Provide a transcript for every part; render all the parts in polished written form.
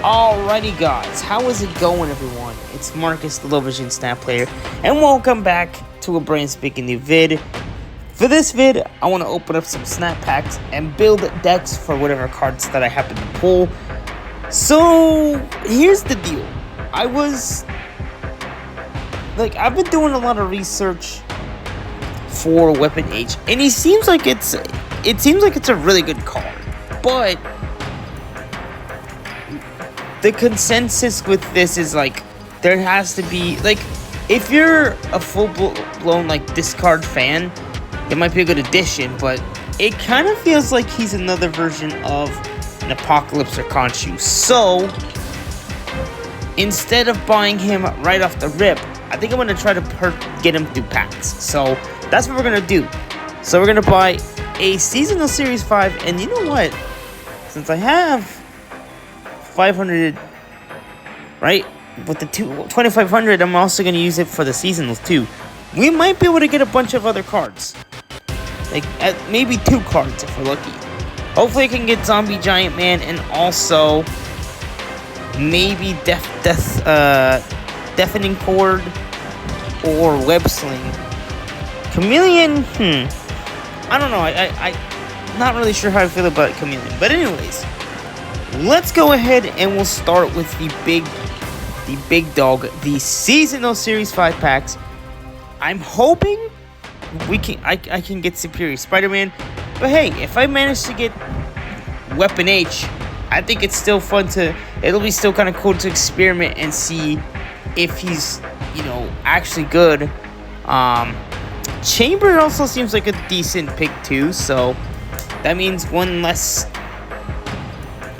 Alrighty guys, how is it going everyone? It's Marcus, the Low Vision Snap Player, and welcome back to a brand spanking new vid. For this vid, I want to open up some snap packs and build decks for whatever cards that I happen to pull. So, here's the deal. I've been doing a lot of research for Weapon H, and it seems like it's a really good card, but the consensus with this is there has to be if you're a full-blown discard fan, it might be a good addition, but it kind of feels like he's another version of an Apocalypse or Khonshu. So instead of buying him right off the rip, I think I'm gonna try to get him through packs. So that's what we're gonna do. So we're gonna buy a Seasonal Series 5, and you know what? Since I have 500, right? With the 2500, I'm also going to use it for the seasonals too. We might be able to get a bunch of other cards. Maybe 2 cards if we're lucky. Hopefully I can get Zombie Giant Man and also maybe Deafening Chord or Web Sling. Chameleon, I don't know. I'm not really sure how I feel about Chameleon. But anyways, let's go ahead and we'll start with the big dog, the Seasonal Series 5 packs. I'm hoping I can get Superior Spider-Man, but hey, if I manage to get Weapon H, I think it's still fun it'll be still kind of cool to experiment and see if he's, actually good. Chamber also seems like a decent pick too, so that means one less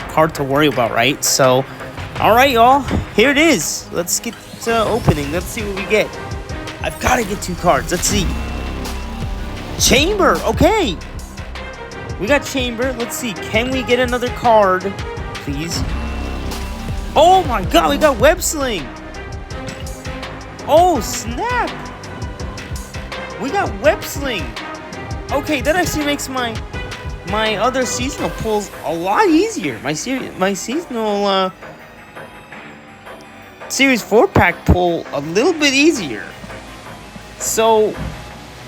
card to worry about, right? So, alright y'all, here it is. Let's get to opening. Let's see what we get. I've got to get 2 cards. Let's see. Chamber, okay. We got Chamber. Let's see. Can we get another card, please? Oh my god, we got Web Sling. Oh, snap. We got Web Sling. Okay, that actually makes my other seasonal pulls a lot easier. My seasonal Series 4 pack pull a little bit easier. So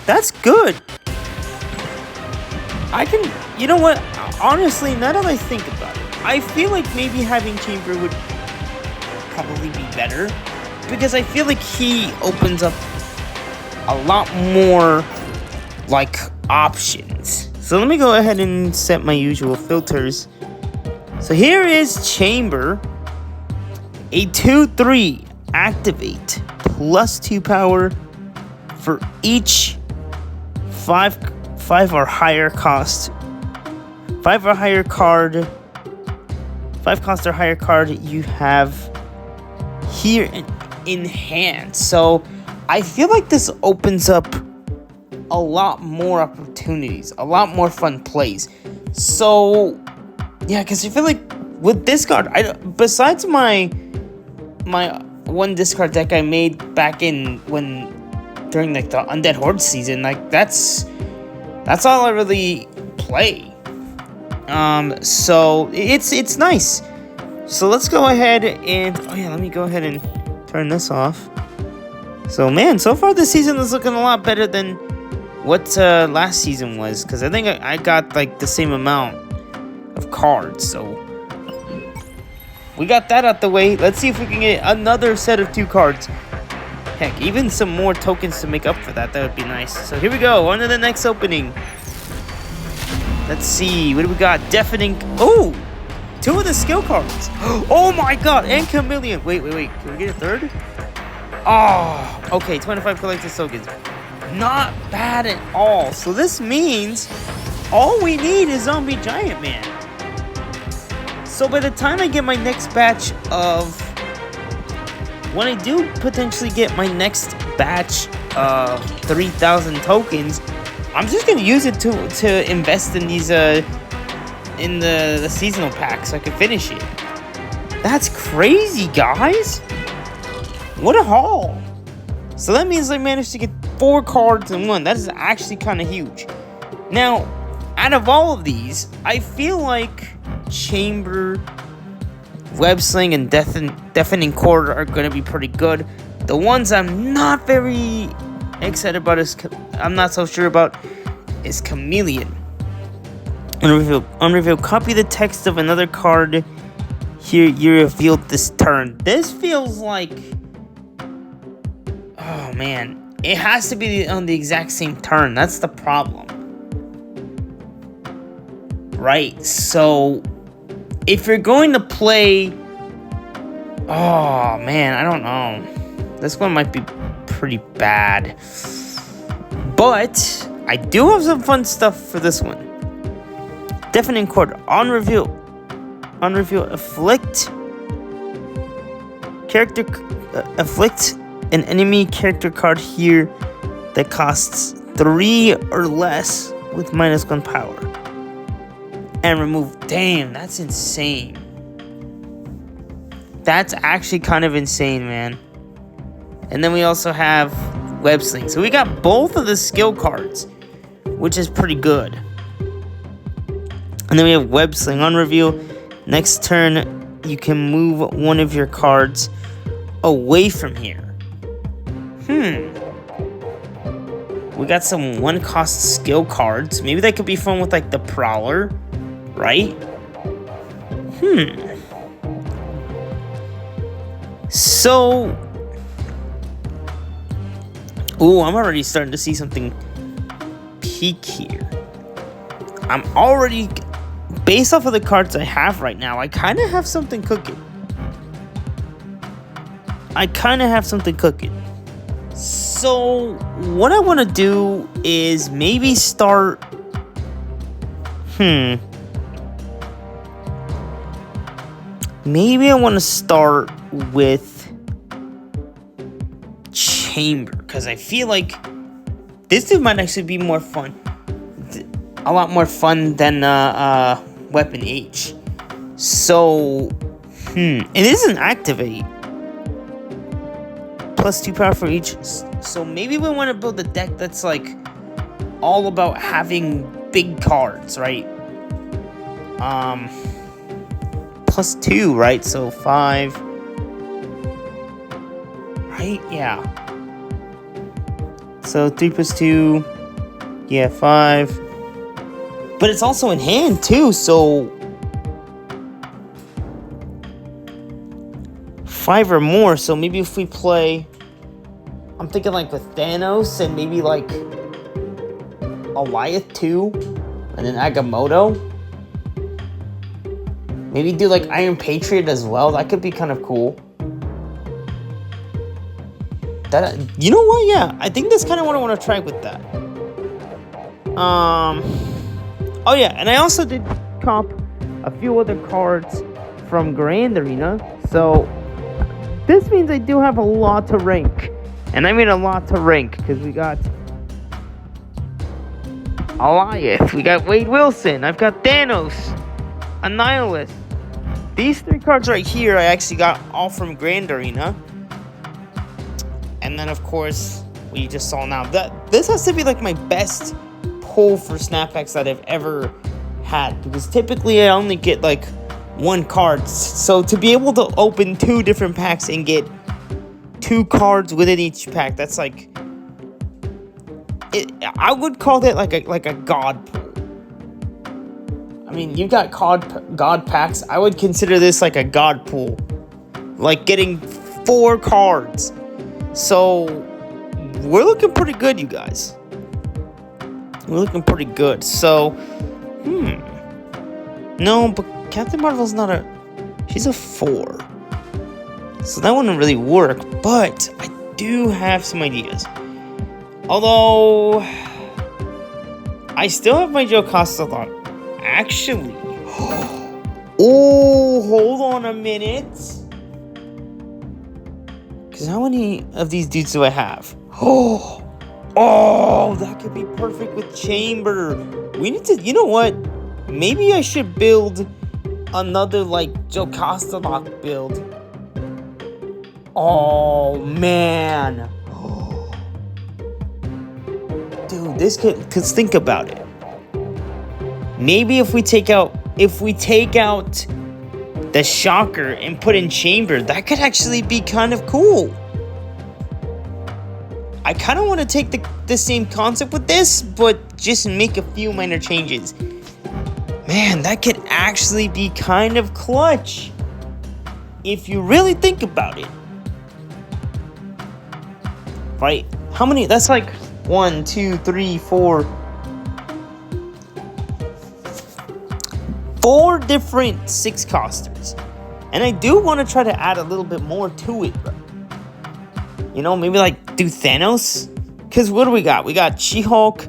that's good. You know what? Honestly, now that I think about it, I feel like maybe having Chamber would probably be better, because I feel like he opens up a lot more options. So let me go ahead and set my usual filters. So here is Chamber. A 2/3 activate +2 power for each 5 or higher cost. 5 or higher card. 5 cost or higher card you have here in hand. So I feel like this opens up a lot more opportunities, a lot more fun plays. So yeah, because I feel like with this card, besides my one discard deck I made back during the Undead Horde season, that's all I really play. So it's nice. So let's go ahead and let me go ahead and turn this off. So man, so far this season is looking a lot better than what last season was, because I think I got the same amount of cards. So we got that out the way. Let's see if we can get another set of 2 cards. Heck, even some more tokens to make up for that. That would be nice. So here we go, on to the next opening. Let's see, what do we got? Deafening. Oh, 2 of the skill cards. Oh my god, and Chameleon. Wait. Can we get a third? Oh, okay, 25 collected tokens. Not bad at all. So this means all we need is Zombie Giant Man. So by the time I get my next batch when I do potentially get my next batch of 3,000 tokens, I'm just gonna use it to invest in these in the seasonal pack so I can finish it. That's crazy, guys. What a haul. So that means I managed to get 4 cards in one. That is actually kind of huge. Now, out of all of these, I feel like Chamber Web Sling and Deafening Chord are going to be pretty good. The ones I'm not very excited about I'm not so sure about is Chameleon. Unreveal. Copy the text of another card. Here you revealed this turn. This feels like, oh man, it has to be on the exact same turn. That's the problem, right? So if you're going to play, oh man, I don't know. This one might be pretty bad, but I do have some fun stuff for this one. Deafening Chord. On reveal, afflict an enemy character card here that costs 3 or less with -1 power. And remove. Damn, that's insane. That's actually kind of insane, man. And then we also have Web Sling. So we got both of the skill cards, which is pretty good. And then we have Web Sling. On reveal, next turn, you can move one of your cards away from here. We got some 1-cost skill cards. Maybe that could be fun with, like, the Prowler, right? So, ooh, I'm already starting to see something peak here. I'm already, based off of the cards I have right now, I kind of have something cooking. So, what I want to do is maybe start, maybe I want to start with Chamber, because I feel like this dude might actually be more fun. A lot more fun than Weapon H. So, it is an activate. +2 power for each. So maybe we want to build a deck that's like all about having big cards, right? +2, right? So 5. Right? Yeah. So 3 + 2. Yeah, 5. But it's also in hand too, so 5 or more. So maybe if we play, I'm thinking like with Thanos and maybe like Goliath 2 and then Agamotto. Maybe do like Iron Patriot as well. That could be kind of cool. That, you know what? Yeah, I think that's kind of what I want to try with that. Oh yeah, and I also did cop a few other cards from Grand Arena. So this means I do have a lot to rank. And I mean a lot to rank, because we got Goliath, we got Wade Wilson, I've got Thanos, Annihilus. These 3 cards right here I actually got all from Grand Arena. And then of course, what you just saw now. This has to be like my best pull for snapbacks that I've ever had, because typically I only get like 1 card. So to be able to open 2 different packs and get 2 cards within each pack, that's like it. I would call that like a god pull. I mean, you got god packs. I would consider this like a god pull, like getting 4 cards. So we're looking pretty good, you guys. We're looking pretty good. So no, but Captain Marvel's not a, she's a 4. So that wouldn't really work, but I do have some ideas. Although, I still have my Jocasta thought. Actually, oh, hold on a minute. Because how many of these dudes do I have? Oh, that could be perfect with Chamber. We need to, you know what? Maybe I should build another, like, Jocasta lock build. Oh, man. Dude, this could, because think about it. Maybe if we take out the Shocker and put in Chamber. That could actually be kind of cool. I kind of want to take the same concept with this, but just make a few minor changes. Man, that could actually be kind of clutch if you really think about it. Right? How many? That's like 1, 2, 3, 4. 4 different 6-costers. And I do want to try to add a little bit more to it, bro. You know, maybe like do Thanos? Because what do we got? We got She-Hulk.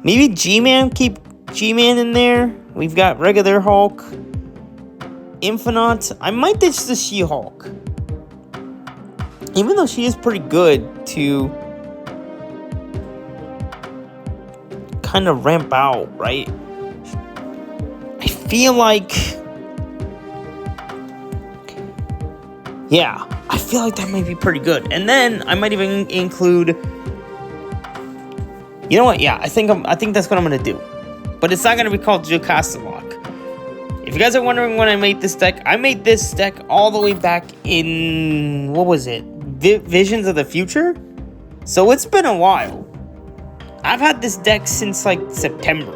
Maybe G-Man. Keep G-Man in there. We've got regular Hulk. Infinite. I might ditch the She-Hulk. Even though she is pretty good to kind of ramp out, right? I feel like... yeah, I feel like that might be pretty good. And then I might even include... you know what? Yeah, I think that's what I'm going to do. But it's not going to be called Jocasta Lock. If you guys are wondering when I made this deck, I made this deck all the way back in... what was it? Visions of the Future? So it's been a while. I've had this deck since like September,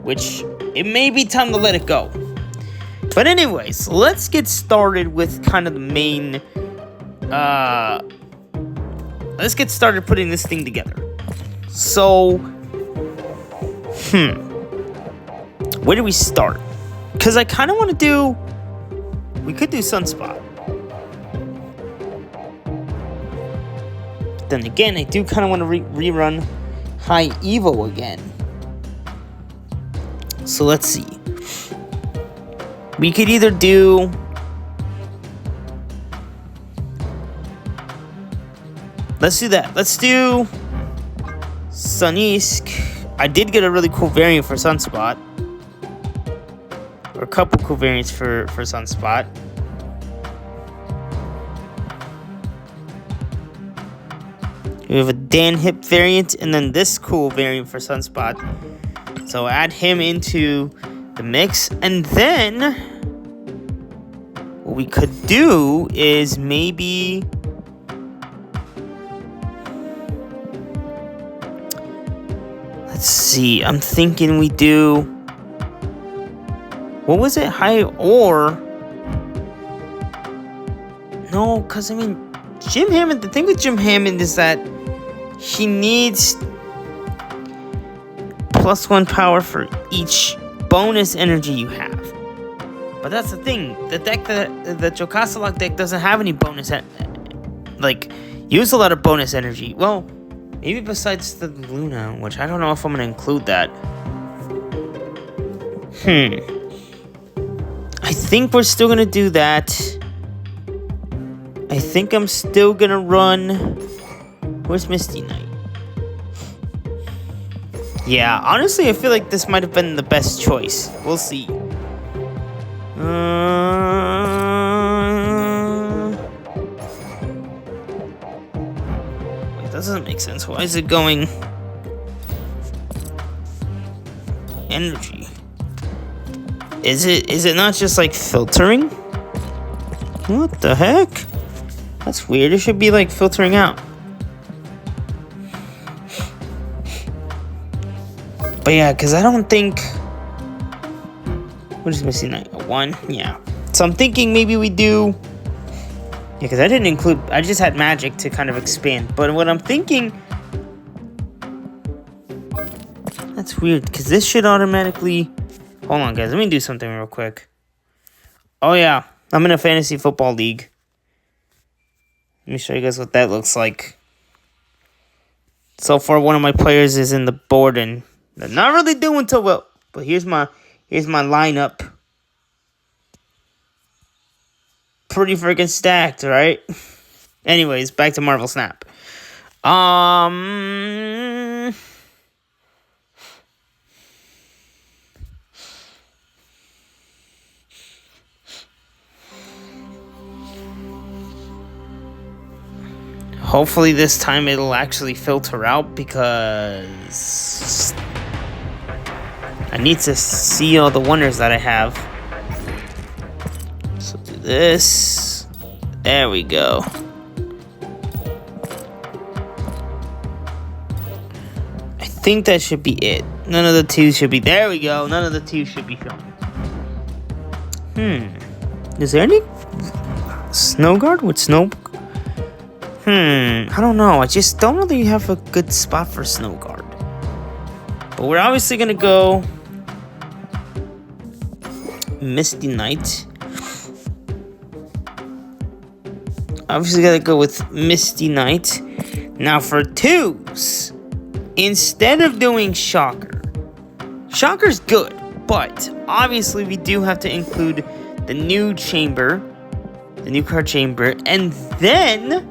which it may be time to let it go. But anyways, let's get started with kind of the main, let's get started putting this thing together. So, where do we start? Because I kind of want to do, we could do Sunspot. But then again, I do kind of want to rerun High Evo again. So let's see. We could either do... let's do that. Let's do Sunisk. I did get a really cool variant for Sunspot. Or a couple cool variants for Sunspot. We have a Dan Hip variant and then this cool variant for Sunspot. So add him into the mix. And then what we could do is maybe... let's see. I'm thinking we do... what was it? High or... no, because I mean... Jim Hammond... the thing with Jim Hammond is that he needs +1 power for each bonus energy you have. But that's the thing. The deck, the Jocasta Lock deck doesn't have any bonus, like, use a lot of bonus energy. Well, maybe besides the Luna, which I don't know if I'm going to include that. I think we're still going to do that. I think I'm still going to run... where's Misty Knight? Yeah, honestly, I feel like this might have been the best choice. We'll see. Wait, that doesn't make sense. Why is it going... energy? Is it not just like filtering? What the heck? That's weird. It should be like filtering out. But yeah, because I don't think... what is Misty Knight? A 1? Yeah. So I'm thinking maybe we do... yeah, because I didn't include... I just had magic to kind of expand. But what I'm thinking... that's weird, because this should automatically... hold on, guys. Let me do something real quick. Oh, yeah. I'm in a fantasy football league. Let me show you guys what that looks like. So far, one of my players is in the board, and they're not really doing so well. But here's my lineup. Pretty freaking stacked, right? Anyways, back to Marvel Snap. Hopefully this time it'll actually filter out, because I need to see all the wonders that I have. So do this. There we go. I think that should be it. None of the twos should be. There we go. None of the twos should be shown. Is there any snow guard with snow? I don't know. I just don't really have a good spot for snow guard. But we're obviously gonna go Misty Knight. Obviously gotta go with Misty Knight. Now for twos, instead of doing Shocker. Shocker's good, but obviously we do have to include the new chamber, the new card chamber, and then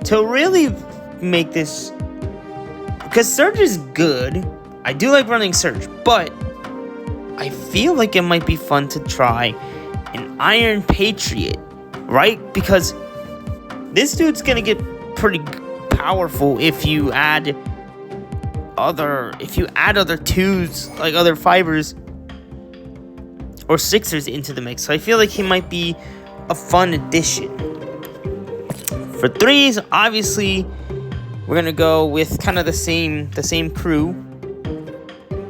to really make this, because Surge is good. I do like running Surge, but I feel like it might be fun to try an Iron Patriot, right? Because this dude's gonna get pretty powerful if you add other twos, like other fibers or sixers into the mix. So I feel like he might be a fun addition. For threes, obviously, we're gonna go with kind of the same crew,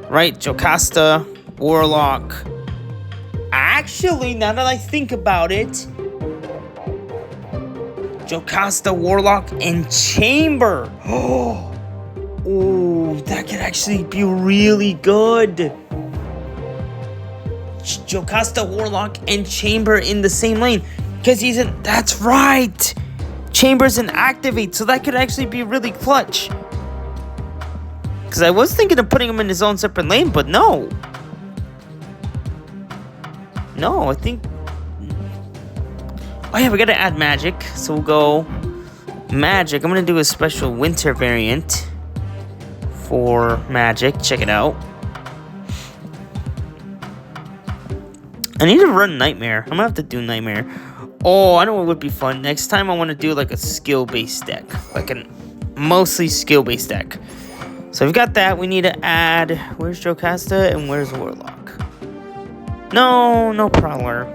right? Jocasta, Warlock. Actually, now that I think about it, Jocasta, Warlock, and Chamber. Oh, that could actually be really good. Jocasta, Warlock, and Chamber in the same lane. Because that's right. Chamber's an activate, so that could actually be really clutch. Because I was thinking of putting him in his own separate lane, but no. No, I think... Oh yeah, we gotta add magic. So we'll go magic. I'm gonna do a special winter variant for magic. Check it out. I need to run Nightmare. I'm gonna have to do Nightmare. Oh, I know what would be fun. Next time I want to do like a skill-based deck. Like a mostly skill-based deck. So we've got that. We need to add... Where's Jocasta and where's Warlock? No Prowler.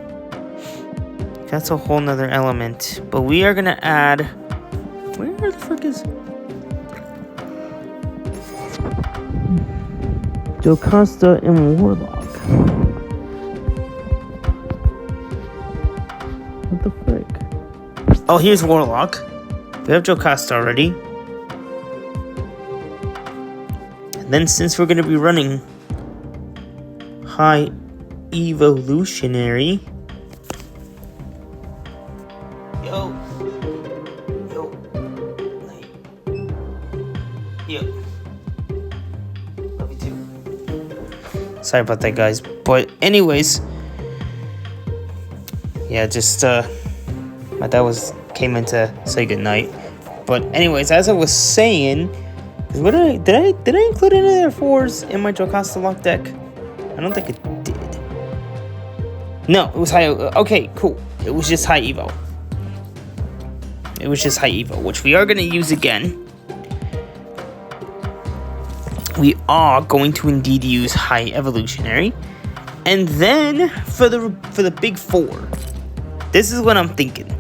That's a whole nother element. But we are gonna add... Where the frick is... Jocasta and Warlock. What the frick? Oh, here's Warlock. We have Jocasta already. And then since we're gonna be running High Evolutionary... Yo. Love you too. Sorry about that, guys. But anyways, yeah, just my dad came in to say goodnight. But anyways, as I was saying, what did I include any of their fours in my Jocasta lock deck? I don't think it did. No, it was high. Okay, cool. It was just high evo. It was just high evo, which we are gonna use again. We are going to indeed use high evolutionary, and then for the big four, this is what I'm thinking.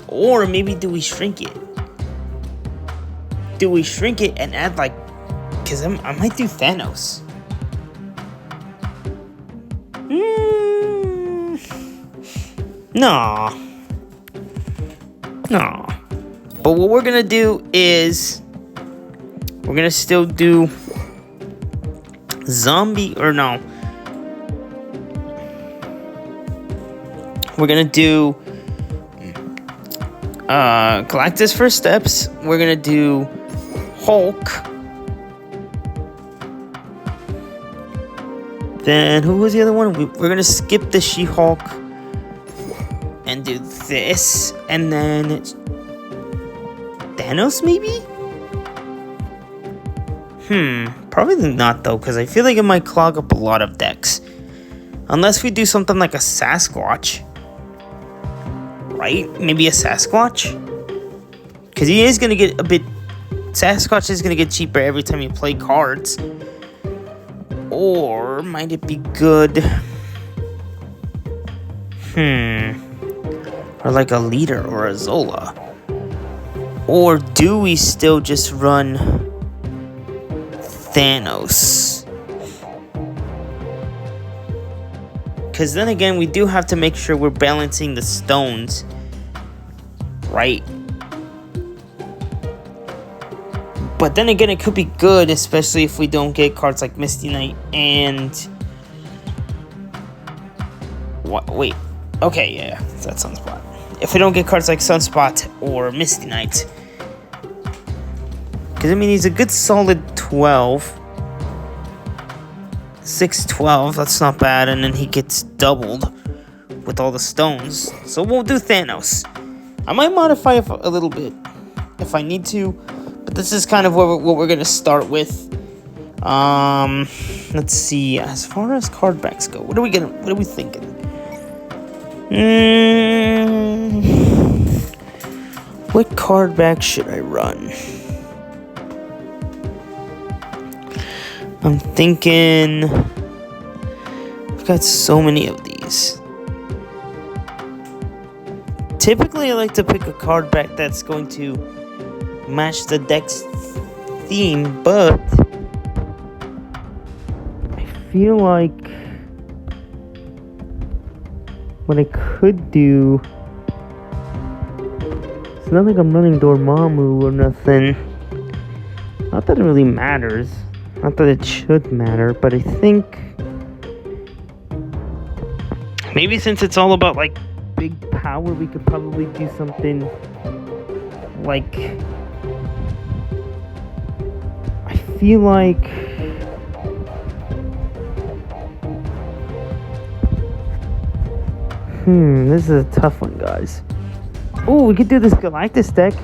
Or maybe do we shrink it? Do we shrink it and add like, because I might do Thanos. No. But what we're gonna do is we're gonna still do zombie, or no. We're gonna do Galactus First Steps. We're gonna do Hulk. Then who was the other one? We're gonna skip the She-Hulk and do this, and then Thanos maybe? Probably not though, because I feel like it might clog up a lot of decks. Unless we do something like a Sasquatch. Right? Maybe a Sasquatch? Because he is going to get a bit... Sasquatch is going to get cheaper every time you play cards. Or might it be good Or like a leader or a Zola. Or do we still just run Thanos? Because then again, we do have to make sure we're balancing the stones, right? But then again, it could be good, especially if we don't get cards like Misty Knight and... What? Wait. Okay, yeah, that's Sunspot. If we don't get cards like Sunspot or Misty Knight. Because, I mean, he's a good solid 12. 6-12, that's not bad, and then he gets doubled with all the stones. So we'll do Thanos. I might modify it a little bit if I need to, but this is kind of what we're gonna start with. Let's see. As far as card backs go, what are we thinking? What card back should I run? I'm thinking, I've got so many of these. Typically, I like to pick a card back that's going to match the deck's theme, but I feel like what I could do, it's not like I'm running Dormammu or nothing. Not that it really matters. Not that it should matter, but I think maybe since it's all about like big power, we could probably do something like, I feel like this is a tough one, guys. Oh, we could do this Galactus deck.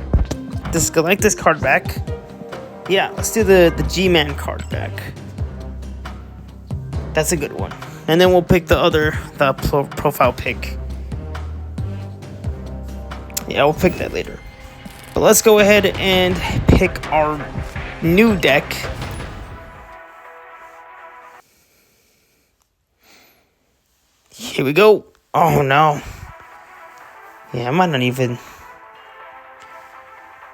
This Galactus card back. Yeah, let's do the G-Man card back. That's a good one. And then we'll pick the profile pick. Yeah, we'll pick that later. But let's go ahead and pick our new deck. Here we go. Oh, no. Yeah, I might not even...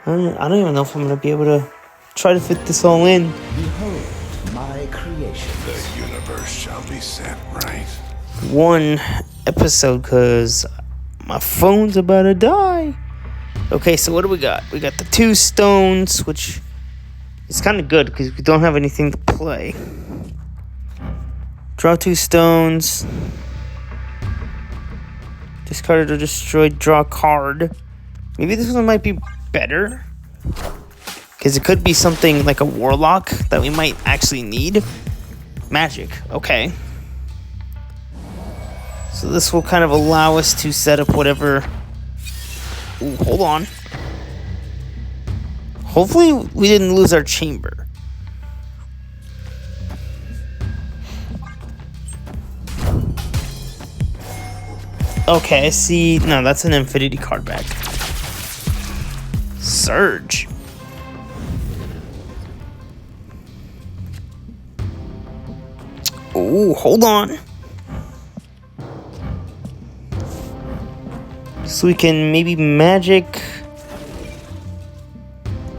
I don't even know if I'm going to be able to try to fit this all in. Behold my creation. The universe shall be set right. One episode, because my phone's about to die. Okay, so what do we got? We got the 2 stones, which is kind of good because we don't have anything to play. Draw 2 stones. Discard or destroy, draw a card. Maybe this one might be better, because it could be something like a Warlock that we might actually need. Magic, okay. So this will kind of allow us to set up whatever... Ooh, hold on. Hopefully we didn't lose our chamber. Okay, I see. No, that's an Infinity card back. Surge. Ooh, hold on. So we can maybe magic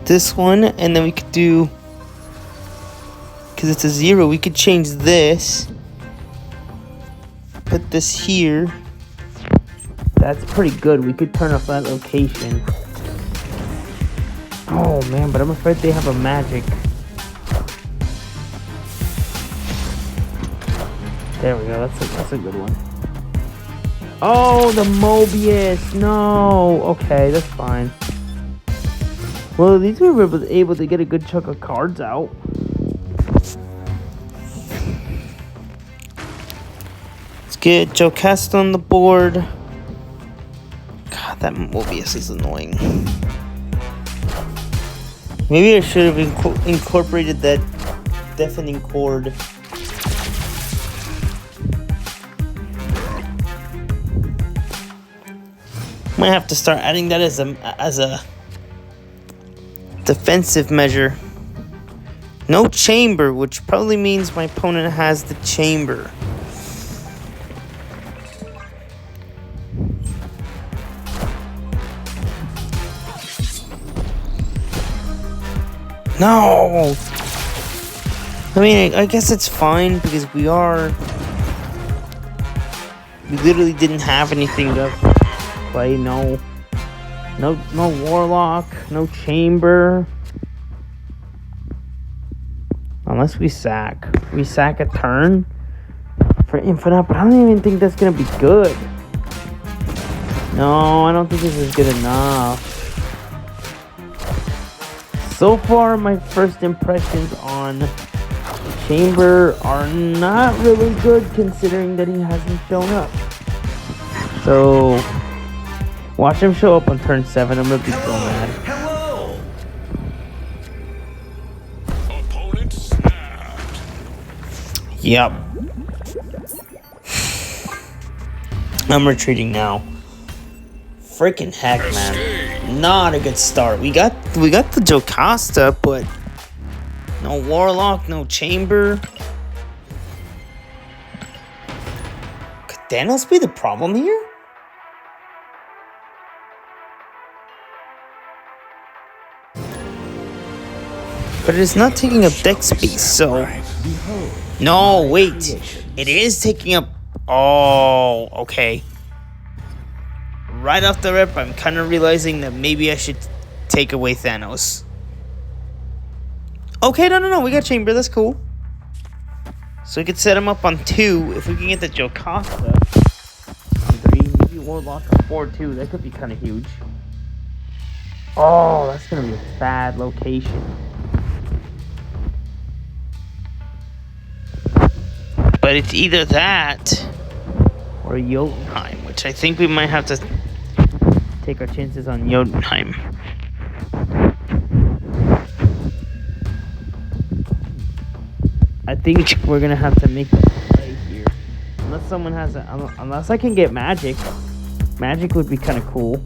this one, and then we could do, because it's a 0, we could change this. Put this here. That's pretty good. We could turn off that location. Oh man, but I'm afraid they have a magic. There we go. That's a good one. Oh, the Mobius. No. Okay, that's fine. Well, at least we were able to get a good chunk of cards out. Let's get Jocasta on the board. God, that Mobius is annoying. Maybe I should have incorporated that deafening chord. Might have to start adding that as a defensive measure. No chamber, which probably means my opponent has the chamber. No! I mean, I guess it's fine because we literally didn't have anything to play. No Warlock, no Chamber. Unless we sack a turn for Infinite, but I don't even think that's gonna be good. No, I don't think this is good enough. So far, my first impressions on Chamber are not really good considering that he hasn't shown up. So, watch him show up on turn 7, I'm gonna be so mad. Hello. Opponent snapped. Yep. I'm retreating now. Freaking heck, man. Not a good start. We got the Jocasta, but no Warlock, no Chamber. Could Thanos be the problem here? But it's not taking up deck space, so... No, wait. It is taking up... Oh, okay. Right off the rip, I'm kind of realizing that maybe I should take away Thanos. Okay, no. We got Chamber. That's cool. So we could set him up on 2. If we can get the Jocasta on 3, maybe Warlock on 4 too. That could be kind of huge. Oh, that's going to be a bad location. But it's either that or Jotunheim, which I think we might have to take our chances on Jotunheim. I think we're gonna have to make a play here, unless someone has unless I can get magic. Magic would be kind of cool.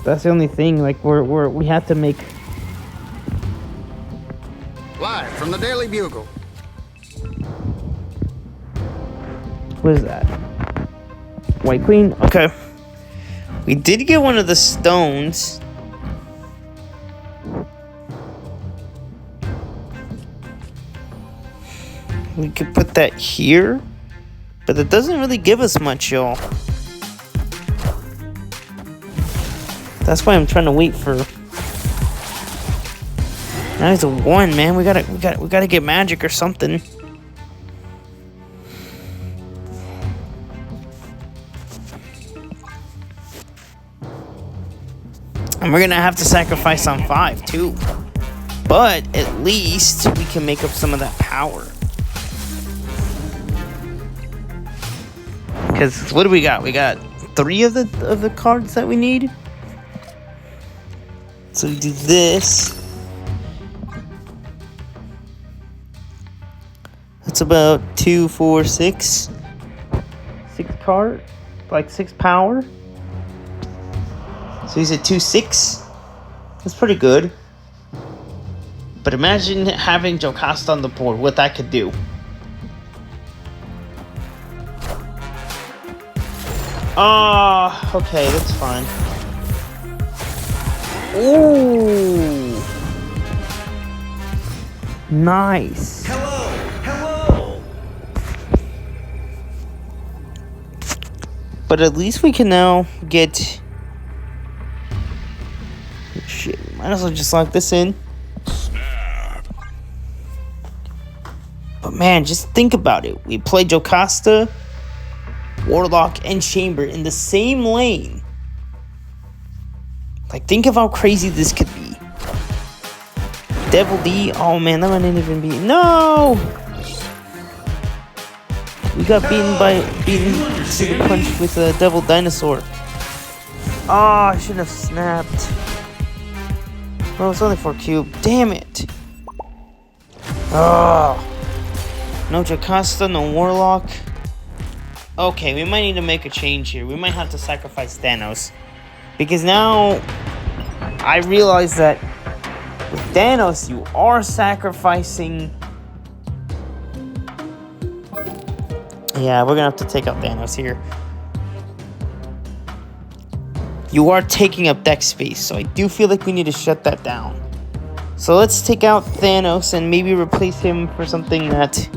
That's the only thing. Like we have to make. Live from the Daily Bugle. What is that? White Queen? Okay. We did get one of the stones. We could put that here. But it doesn't really give us much, y'all. That's why I'm trying to wait for... Now he's a 1, man. We gotta get magic or something. And we're gonna have to sacrifice on 5 too. But at least we can make up some of that power. Because what do we got? We got 3 of the cards that we need. So we do this. That's about 2, 4, 6. 6 card, like 6 power. So he's at 2-6. That's pretty good. But imagine having Jocasta on the board, what that could do. Ah, okay, that's fine. Ooh. Nice. Hello. But at least we can now get... Shit, might as well just lock this in. But man, just think about it. We play Jocasta, Warlock, and Chamber in the same lane. Like, think of how crazy this could be. Devil D, oh man, that might not even be... No! We got beaten Super Punch with a Devil Dinosaur. Oh, I shouldn't have snapped. Well, it's only 4 cube. Damn it! Oh. No Jocasta, no Warlock. Okay, we might need to make a change here. We might have to sacrifice Thanos. Because now I realize that with Thanos, you are sacrificing... Yeah, we're gonna have to take out Thanos here. you are taking up deck space, so I do feel like we need to shut that down. So let's take out Thanos and maybe replace him for something that...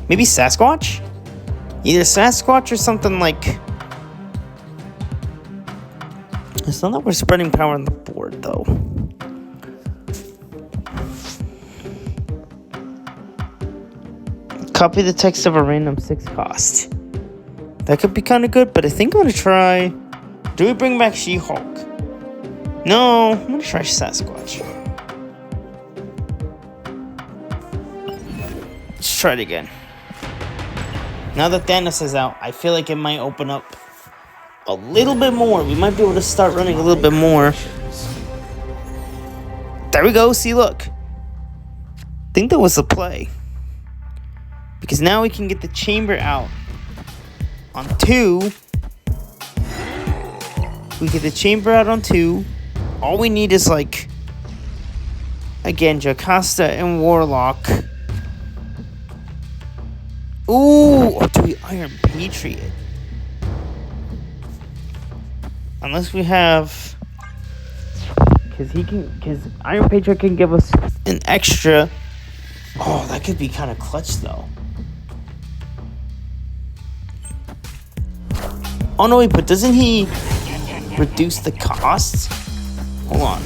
Maybe Sasquatch? Either Sasquatch or something like... It's not that we're spreading power on the board, though. Copy the text of a random 6 cost. That could be kind of good, but I think I'm going to try... Do we bring back She-Hulk? No, I'm going to try Sasquatch. Let's try it again. Now that Thanos is out, I feel like it might open up a little bit more. We might be able to start running a little bit more. There we go. See, look. I think that was the play. Because now we can get the chamber out on 2. We get the chamber out on 2. All we need is, like, again, Jocasta and Warlock. Ooh, or do we Iron Patriot? Unless we have... Because Iron Patriot can give us an extra... Oh, that could be kind of clutch, though. Oh, no, wait, but doesn't he reduce the costs? Hold on.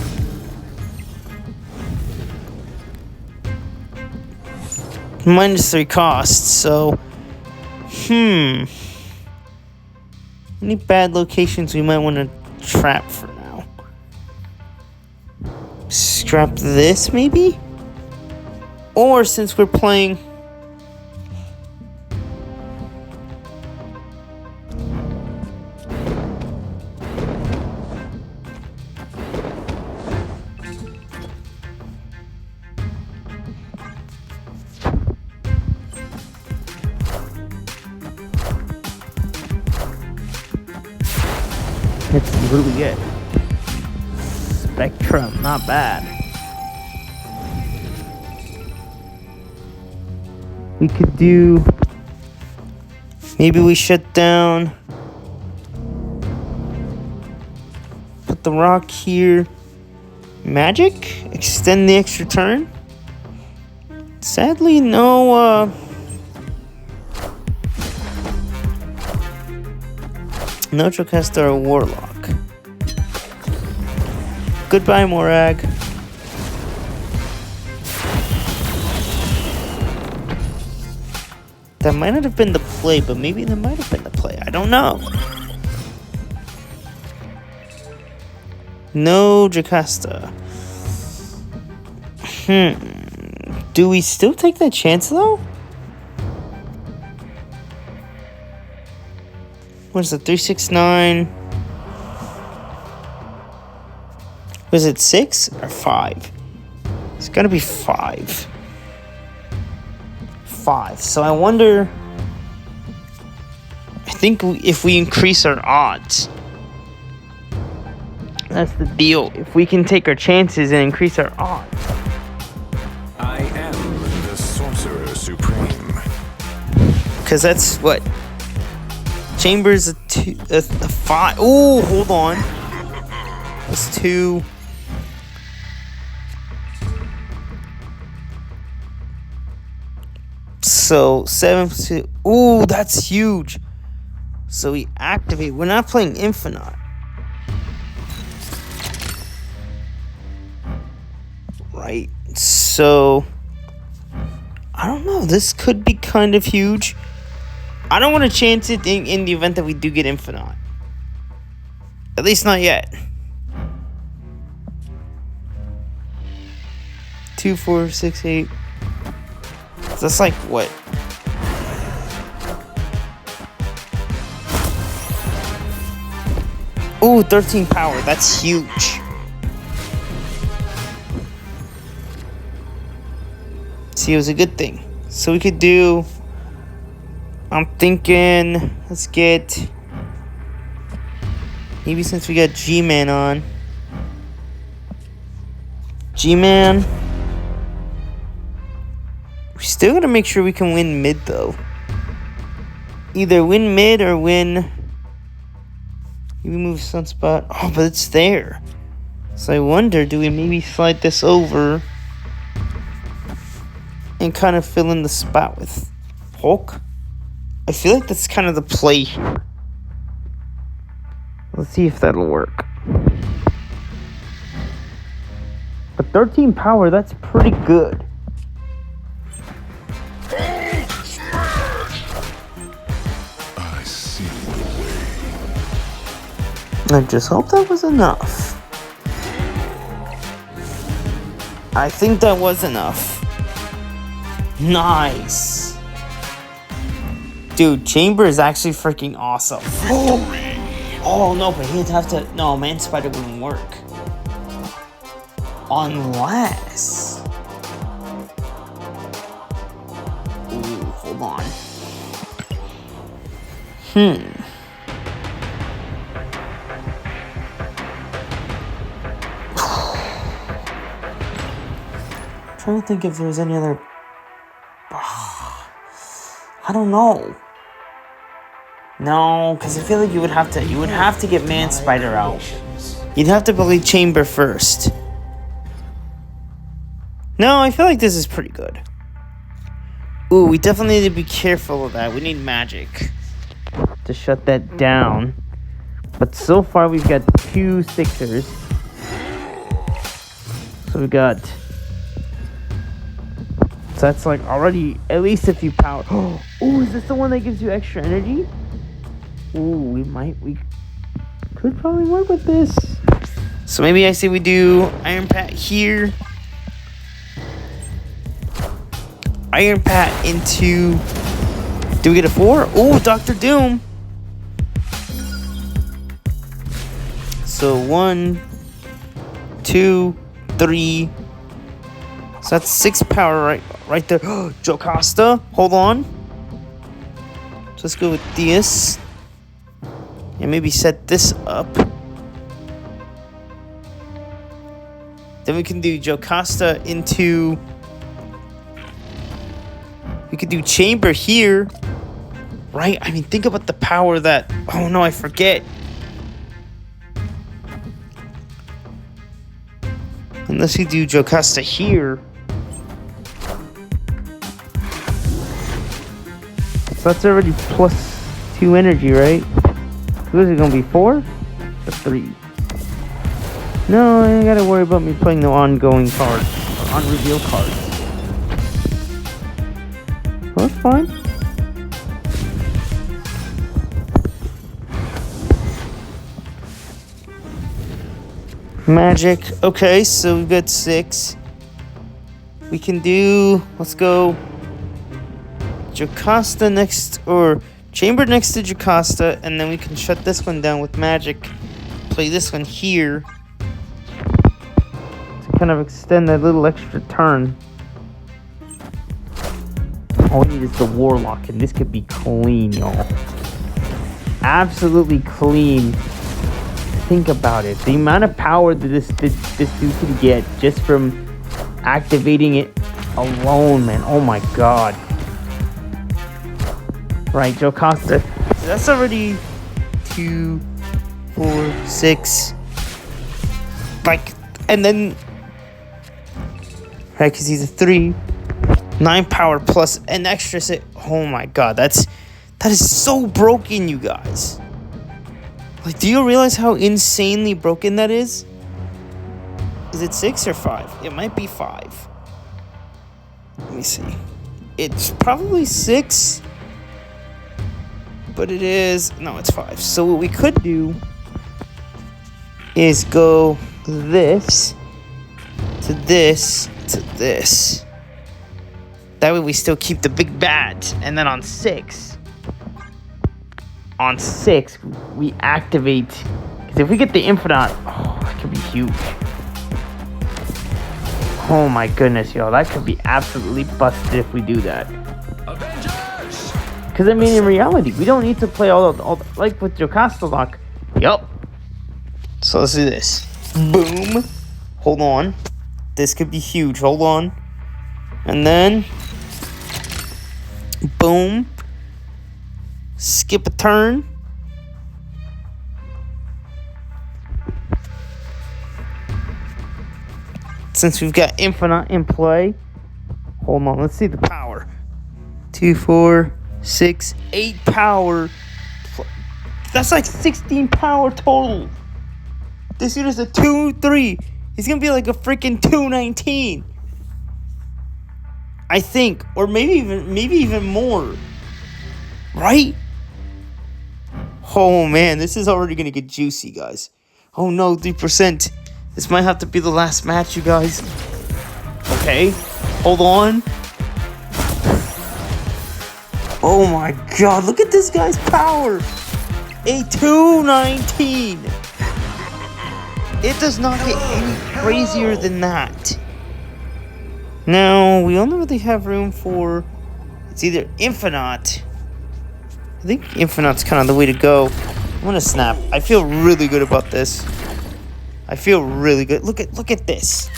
-3 costs, so... Any bad locations we might want to trap for now? Scrap this, maybe? Or since we're playing... Let's see, what do we get? Spectrum, not bad. We could do... Maybe we shut down... Put the rock here. Magic? Extend the extra turn? Sadly, no, no Jocasta or Warlock. Goodbye, Morag. That might not have been the play, but maybe that might have been the play. I don't know. No Jocasta. Do we still take that chance, though? What is it, 369? Was it 6 or 5? It's gotta be 5. 5. So I wonder... I think if we increase our odds... That's the deal. If we can take our chances and increase our odds. I am the Sorcerer Supreme. Because that's what... Chamber's a 5. Ooh, hold on. That's 2. So 7 2. Ooh, that's huge. So we activate. We're not playing Infinite. Right. So I don't know. This could be kind of huge. I don't want to chance it in the event that we do get Infinite. At least not yet. 2, 4, 6, 8. That's like what? Ooh, 13 power. That's huge. See, it was a good thing. So we could do... I'm thinking... Let's get... Maybe since we got G-Man on. G-Man... We still gotta make sure we can win mid, though. Either win mid or win Maybe move Sunspot. Oh, but it's there. So I wonder, do we maybe slide this over and kind of fill in the spot with Hulk? I feel like that's kind of the play here. Let's see if that'll work. But 13 power, that's pretty good. I see the way. I just hope that was enough. I think that was enough. Nice. Dude, Chamber is actually freaking awesome. Oh no, but he'd have to. No, Man Spider wouldn't work. Unless. Ooh, hold on. Trying to think if there's any other. I don't know. No, because I feel like you would have to get Man Spider out. You'd have to believe Chamber first. No, I feel like this is pretty good. Ooh, we definitely need to be careful of that. We need magic to shut that down. But so far we've got 2 Sixers. So we got. So that's like already at least a few power. Oh, is this the one that gives you extra energy? Ooh, we could probably work with this. So maybe I say we do Iron Pat here. Iron Pat into. Do we get a 4? Ooh, Dr. Doom. So 1, 2, 3. So that's 6 power right there. Jocasta, hold on. So let's go with this. And maybe set this up. Then we can do Jocasta into. We could do Chamber here. Right? I mean, think about the power that. Oh no, I forget. Unless we do Jocasta here. So that's already plus 2 energy, right? Who is it gonna be? 4 or 3? No, I ain't gotta worry about me playing the ongoing cards or unrevealed cards. Well, that's fine. Magic. Okay, so we've got 6. We can do. Let's go. Jocasta next, or Chamber next to Jocasta, and then we can shut this one down with magic. Play this one here to kind of extend that little extra turn. All we need is the Warlock, and this could be clean, y'all. Absolutely clean. Think about it. The amount of power that this dude can get just from activating it alone, man. Oh my god. Right, Jocasta. So that's already 2, 4, 6. Like, and then. Right, because he's a 3. 9 power plus an extra 6. Oh my god, that is so broken, you guys. Like, do you realize how insanely broken that is? Is it 6 or 5? It might be 5. Let me see. It's probably 6. But it is. No, it's 5. So what we could do is go this to this to this. That way we still keep the big bad. And then on 6, we activate. Because if we get the Infinite, oh, that could be huge. Oh my goodness, yo. That could be absolutely busted if we do that. Because, I mean, in reality, we don't need to play all like with Jocasta Lock. Yup. So let's do this. Boom. Hold on. This could be huge. Hold on. And then. Boom. Skip a turn. since we've got Infinite in play. Hold on, let's see the power. 2, 4, 6, 8 power. That's like 16 power total. This dude is a 2-3. He's gonna be like a freaking 219. I think, or maybe even more. Right? Oh man, this is already gonna get juicy, guys. Oh no, 3%. This might have to be the last match, you guys. Okay, hold on. Oh my god, look at this guy's power. A 219. It does not get any crazier than that. Now, we only really have room for... It's either Infinite. I think Infinite's kind of the way to go. I'm gonna snap. I feel really good about this. I feel really good. Look at this.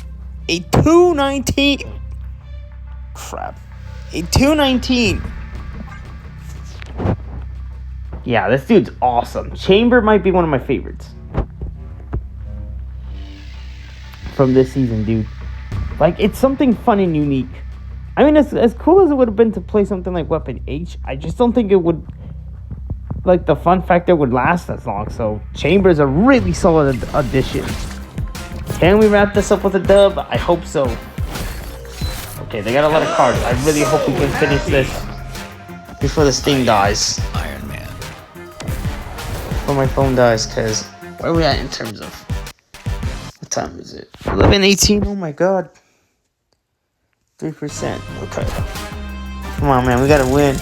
A 219. Crap. A 219. Yeah, this dude's awesome. Chamber might be one of my favorites from this season, dude. Like, it's something fun and unique. I mean, as cool as it would have been to play something like Weapon H, I just don't think it would, like, the fun factor would last as long. So, Chamber's a really solid addition. Can we wrap this up with a dub? I hope so. Okay, they got a lot of cards. I really hope we can finish this before this thing dies. Iron Man. Before my phone dies, because where are we at in terms of... What time is it? 11:18. Oh my god. 3%. Okay. Come on, man. We gotta win.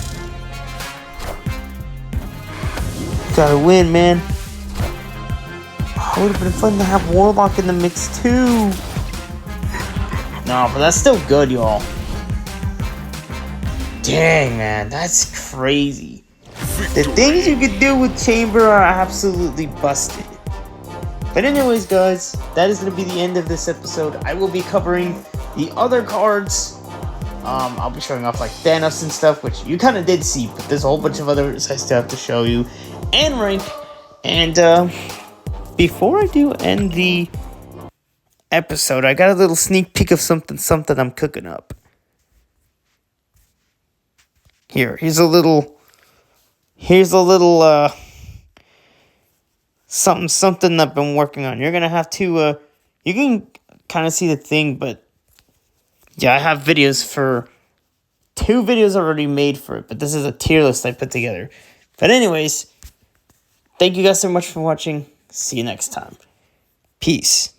Gotta win, man. Oh, it would have been fun to have Warlock in the mix, too. No, but that's still good, y'all. Dang, man. That's crazy. The things you could do with Chamber are absolutely busted. But anyways, guys, that is going to be the end of this episode. I will be covering the other cards. I'll be showing off like Thanos and stuff, which you kind of did see, but there's a whole bunch of others I still have to show you and rank. And before I do end the episode, I got a little sneak peek of something I'm cooking up. Here's a little something I've been working on. You're gonna have to you can kind of see the thing, but yeah, I have videos for 2 videos already made for it, but this is a tier list I put together. But anyways, thank you guys so much for watching. See you next time. Peace.